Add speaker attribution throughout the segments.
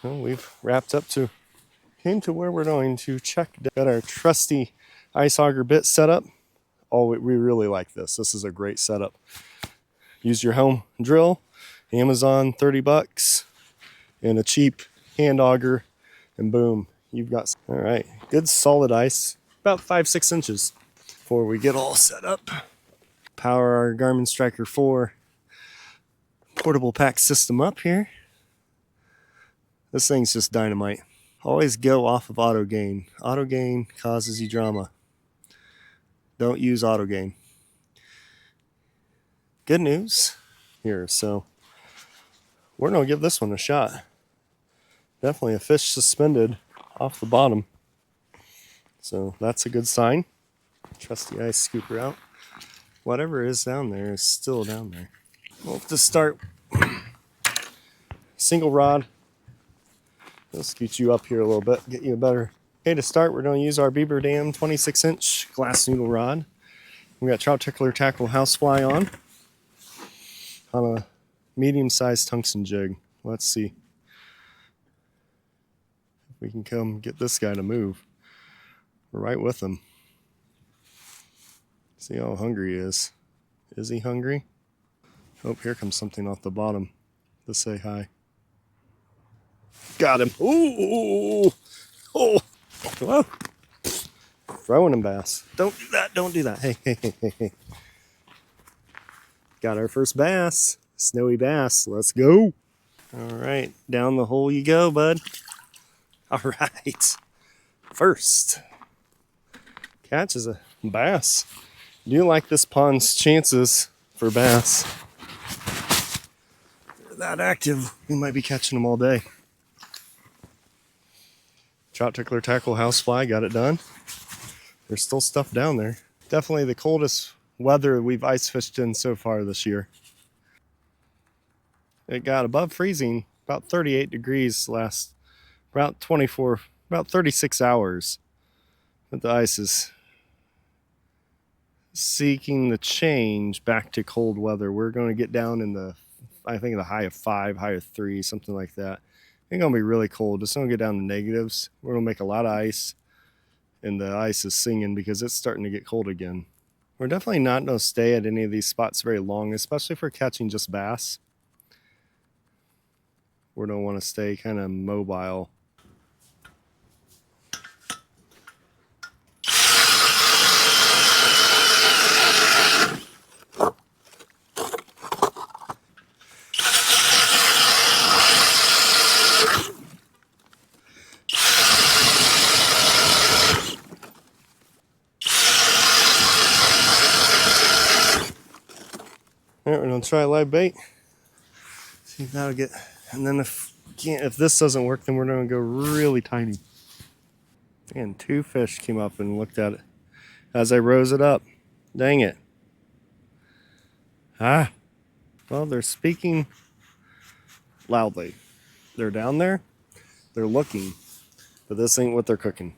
Speaker 1: Well, we've wrapped up came to where we're going to check. Got our trusty ice auger bit set up. Oh, we really like this. This is a great setup. Use your home drill, Amazon, 30 bucks, and a cheap hand auger, and boom, you've got, all right, good solid ice, about 5-6 inches. Before we get all set up, power our Garmin Striker 4 portable pack system up here. This thing's just dynamite. Always go off of auto gain. Auto gain causes you drama. Don't use auto gain. Good news here, so we're gonna give this one a shot. Definitely a fish suspended off the bottom, so that's a good sign. Trusty ice scooper out. Whatever is down there is still down there. We'll have to start single rod. We'll scoot you up here a little bit, get you a better. Okay, to start, we're going to use our Beaver Dam 26-inch glass noodle rod. We got trout tickler tackle housefly on a medium-sized tungsten jig. Let's see if we can come get this guy to move. We're right with him. See how hungry he is. Is he hungry? Oh, here comes something off the bottom to say hi. Got him. Ooh! Oh! Whoa! Throwing him bass. Don't do that. Don't do that. Hey, hey, hey, hey, hey. Got our first bass. Snowy bass. Let's go. All right. Down the hole you go, bud. All right. First catch is a bass. Do you like this pond's chances for bass? They're that active, we might be catching them all day. Trout tickler tackle housefly, got it done. There's still stuff down there. Definitely the coldest weather we've ice fished in so far this year. It got above freezing, about 38 degrees last, about 36 hours. But the ice is seeking the change back to cold weather. We're going to get down in I think the high of 5, high of 3, something like that. It's going to be really cold. It's going to get down to negatives. We're going to make a lot of ice, and the ice is singing because it's starting to get cold again. We're definitely not going to stay at any of these spots very long, especially for catching just bass. We're going to want to stay kind of mobile. All right, we're gonna try live bait. See if that'll get, and then if this doesn't work, then we're gonna go really tiny. And 2 fish came up and looked at it as I rose it up. Dang it. Ah. Well, they're speaking loudly. They're down there. They're looking, but this ain't what they're cooking.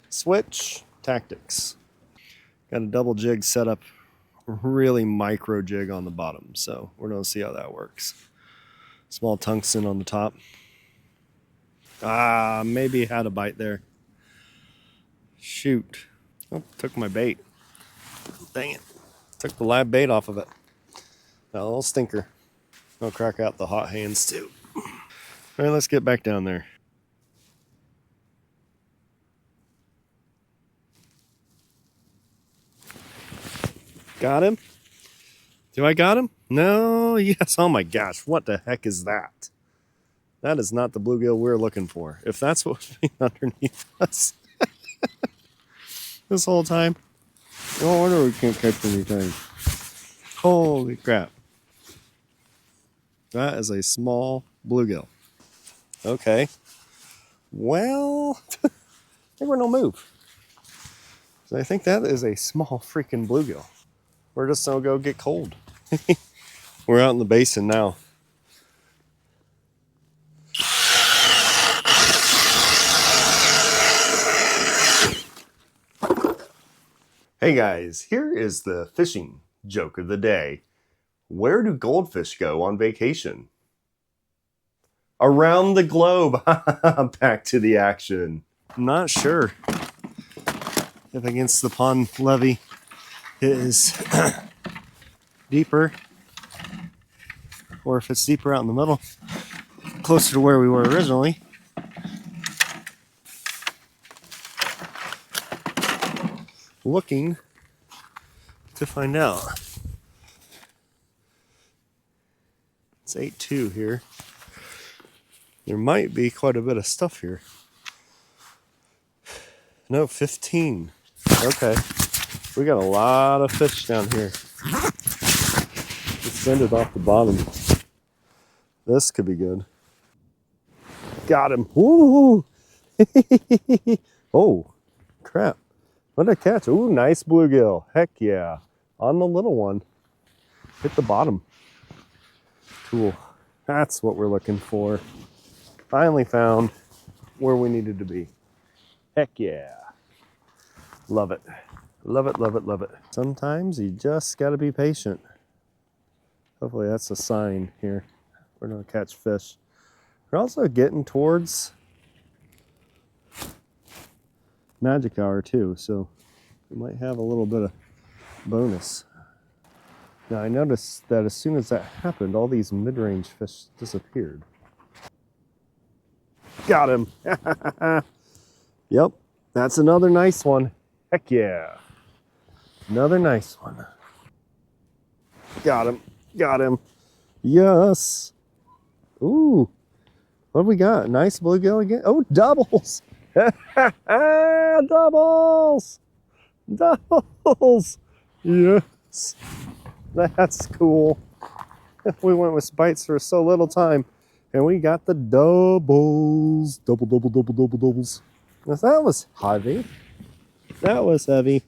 Speaker 1: Switch tactics. Got a double jig set up. Really micro jig on the bottom, so we're gonna see how that works. Small tungsten on the top. Maybe had a bite there. Shoot. Oh, took my bait. Dang it. Took the live bait off of it. That little stinker. I'll crack out the hot hands too. All right, let's get back down there. Got him? Do I got him? No, yes. Oh my gosh, what the heck is that? That is not the bluegill we're looking for. If that's what's been underneath us this whole time. No wonder we can't catch anything. Holy crap. That is a small bluegill. Okay. Well, they were no move. So I think that is a small freaking bluegill. We're just gonna go get cold. We're out in the basin now. Hey guys, here is the fishing joke of the day. Where do goldfish go on vacation? Around the globe. Back to the action. I'm not sure if against the pond levee is deeper or if it's deeper out in the middle, closer to where we were originally. Looking to find out. It's 8-2 here. There might be quite a bit of stuff here. No, 15. Okay. We got a lot of fish down here. Suspended off the bottom. This could be good. Got him. Woo! Oh, crap. What did I catch? Ooh, nice bluegill. Heck yeah. On the little one. Hit the bottom. Cool. That's what we're looking for. Finally found where we needed to be. Heck yeah. Love it. Love it, love it, love it. Sometimes you just got to be patient. Hopefully that's a sign here. We're going to catch fish. We're also getting towards magic hour too, so we might have a little bit of bonus. Now I noticed that as soon as that happened, all these mid-range fish disappeared. Got him. Yep, that's another nice one. Heck yeah. Another nice one. Got him. Got him. Yes. Ooh. What do we got? Nice bluegill again. Oh, doubles. Doubles. Doubles. Yes. That's cool. We went with bites for so little time, and we got the doubles. Doubles. That was heavy. That was heavy.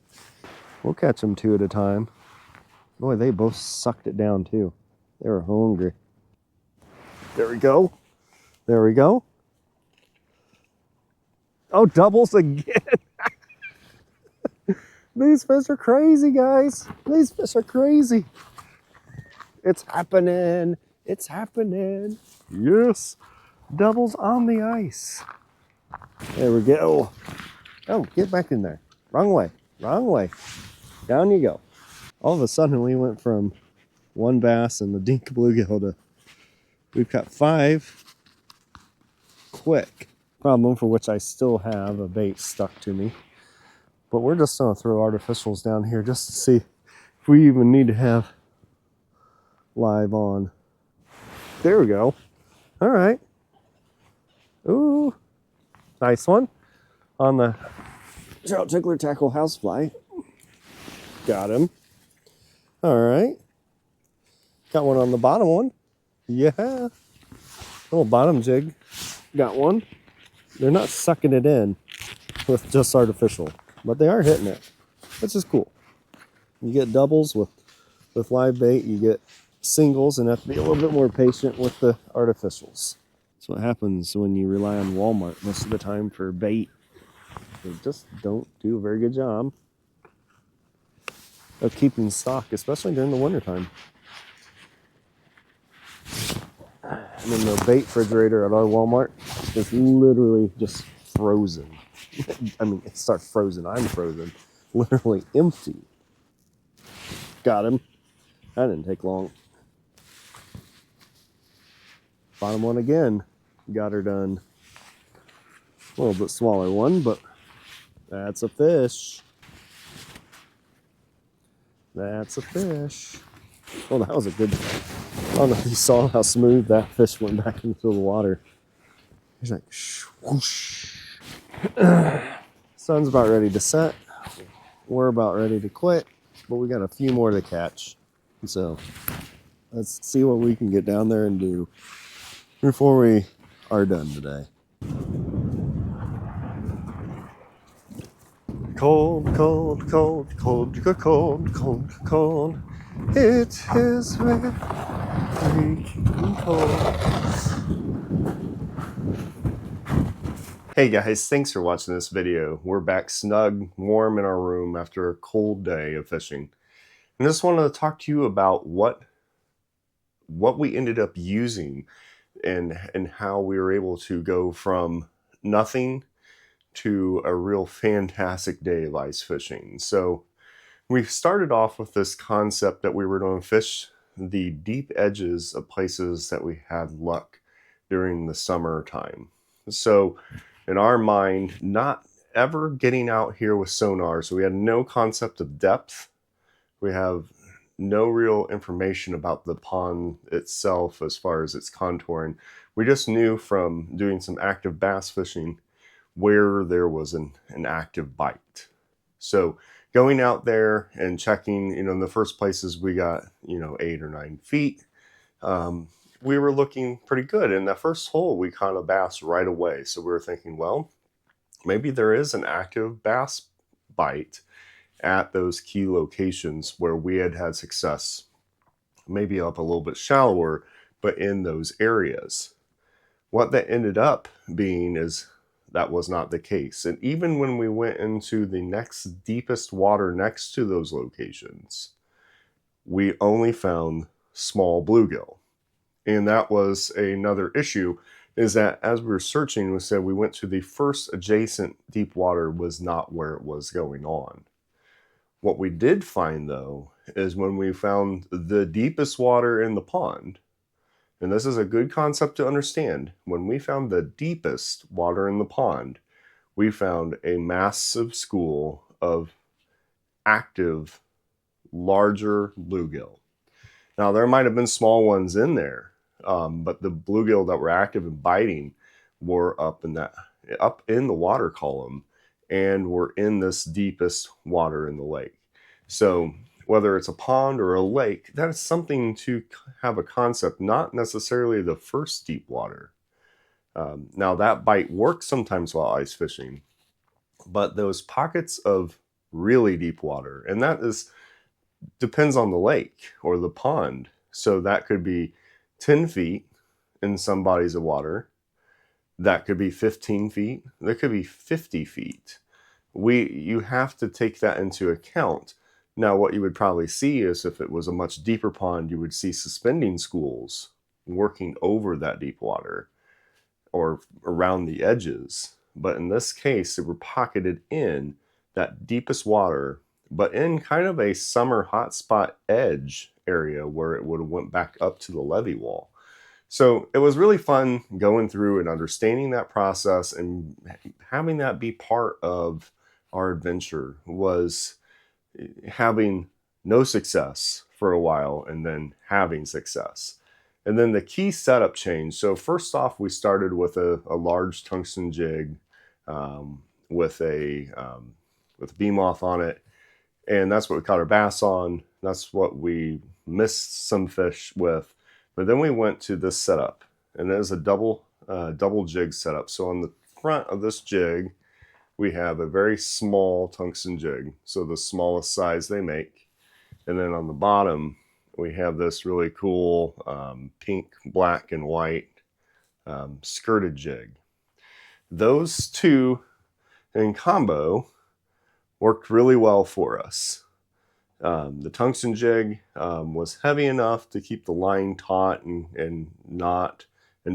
Speaker 1: We'll catch them 2 at a time. Boy, they both sucked it down too. They were hungry. There we go. There we go. Oh, doubles again. These fish are crazy, guys. These fish are crazy. It's happening. It's happening. Yes. Doubles on the ice. There we go. Oh, get back in there. Wrong way. Wrong way. Down you go. All of a sudden, we went from 1 bass and the dink bluegill to we've got 5 quick. Problem for which I still have a bait stuck to me. But we're just going to throw artificials down here just to see if we even need to have live on. There we go. All right. Ooh. Nice one. On the trout tickler tackle housefly. Got him. All right. Got one on the bottom one. Yeah. Little bottom jig. Got one. They're not sucking it in with just artificial, but they are hitting it, which is cool. You get doubles with live bait, you get singles, and have to be a little bit more patient with the artificials. That's what happens when you rely on Walmart most of the time for bait. They just don't do a very good job of keeping stock, especially during the wintertime. I mean, the bait refrigerator at our Walmart is literally just frozen. I mean, it's not frozen, I'm frozen. Literally empty. Got him. That didn't take long. Bottom one again. Got her done. A little bit smaller one, but that's a fish. That's a fish. Oh, that was a good one. I don't know if you saw how smooth that fish went back into the water. He's like, whoosh. Sun's about ready to set. We're about ready to quit, but we got a few more to catch. So let's see what we can get down there and do before we are done today. Cold, cold, cold, cold, cold, cold, cold. It is very freaking cold. Hey guys, thanks for watching this video. We're back snug, warm in our room after a cold day of fishing. And I just wanted to talk to you about what we ended up using and how we were able to go from nothing to a real fantastic day of ice fishing. So we started off with this concept that we were going to fish the deep edges of places that we had luck during the summertime. So in our mind, not ever getting out here with sonar, so we had no concept of depth. We have no real information about the pond itself as far as its contouring. We just knew from doing some active bass fishing where there was an active bite. So going out there and checking, in the first places we got, 8 or 9 feet. We were looking pretty good. In that first hole, we caught a bass right away. So we were thinking, well, maybe there is an active bass bite at those key locations where we had success, maybe up a little bit shallower, but in those areas. What that ended up being is that was not the case. And even when we went into the next deepest water next to those locations, we only found small bluegill. And that was another issue, is that as we were searching, we said we went to the first adjacent deep water was not where it was going on. What we did find, though, is when we found the deepest water in the pond, and this is a good concept to understand, when we found the deepest water in the pond, we found a massive school of active, larger bluegill. Now, there might have been small ones in there, but the bluegill that were active and biting were up in the water column and were in this deepest water in the lake. So whether it's a pond or a lake, that is something to have a concept, not necessarily the first deep water. Now that bite works sometimes while ice fishing, but those pockets of really deep water, and that depends on the lake or the pond. So that could be 10 feet in some bodies of water. That could be 15 feet. That could be 50 feet. You have to take that into account. Now, what you would probably see is if it was a much deeper pond, you would see suspending schools working over that deep water or around the edges. But in this case, they were pocketed in that deepest water, but in kind of a summer hotspot edge area where it would have went back up to the levee wall. So it was really fun going through and understanding that process, and having that be part of our adventure was having no success for a while and then having success. And then the key setup change. So first off, we started with a large tungsten jig with a beam off on it. And that's what we caught our bass on. That's what we missed some fish with. But then we went to this setup, and it is a double jig setup. So on the front of this jig, we have a very small tungsten jig, so the smallest size they make. And then on the bottom, we have this really cool pink, black, and white skirted jig. Those two in combo worked really well for us. The tungsten jig was heavy enough to keep the line taut and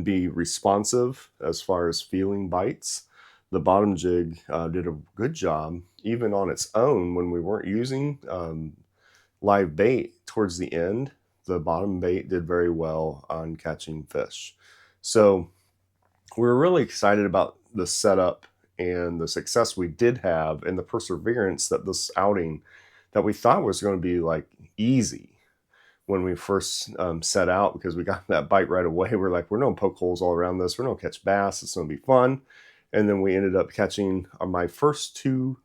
Speaker 1: be responsive as far as feeling bites. The bottom jig did a good job, even on its own when we weren't using live bait towards the end. The bottom bait did very well on catching fish. So we're really excited about the setup and the success we did have and the perseverance that this outing that we thought was going to be like easy when we first set out, because we got that bite right away. We're like, we're going to poke holes all around this. We're going to catch bass. It's going to be fun. And then we ended up catching my first two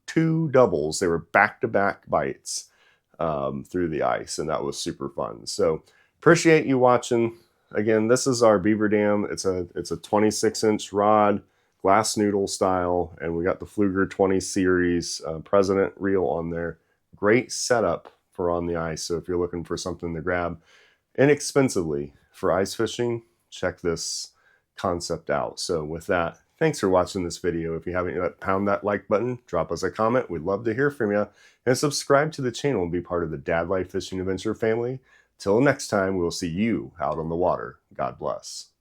Speaker 1: doubles. They were back-to-back bites through the ice, and that was super fun. So appreciate you watching. Again, this is our beaver dam. It's a 26-inch rod, glass noodle style, and we got the Pflueger 20 series President reel on there. Great setup for on the ice. So if you're looking for something to grab inexpensively for ice fishing, check this concept out. So with that, thanks for watching this video. If you haven't yet, pound that like button, drop us a comment. We'd love to hear from you. And subscribe to the channel and be part of the Dad Life Fishing Adventure family. Till next time, we'll see you out on the water. God bless.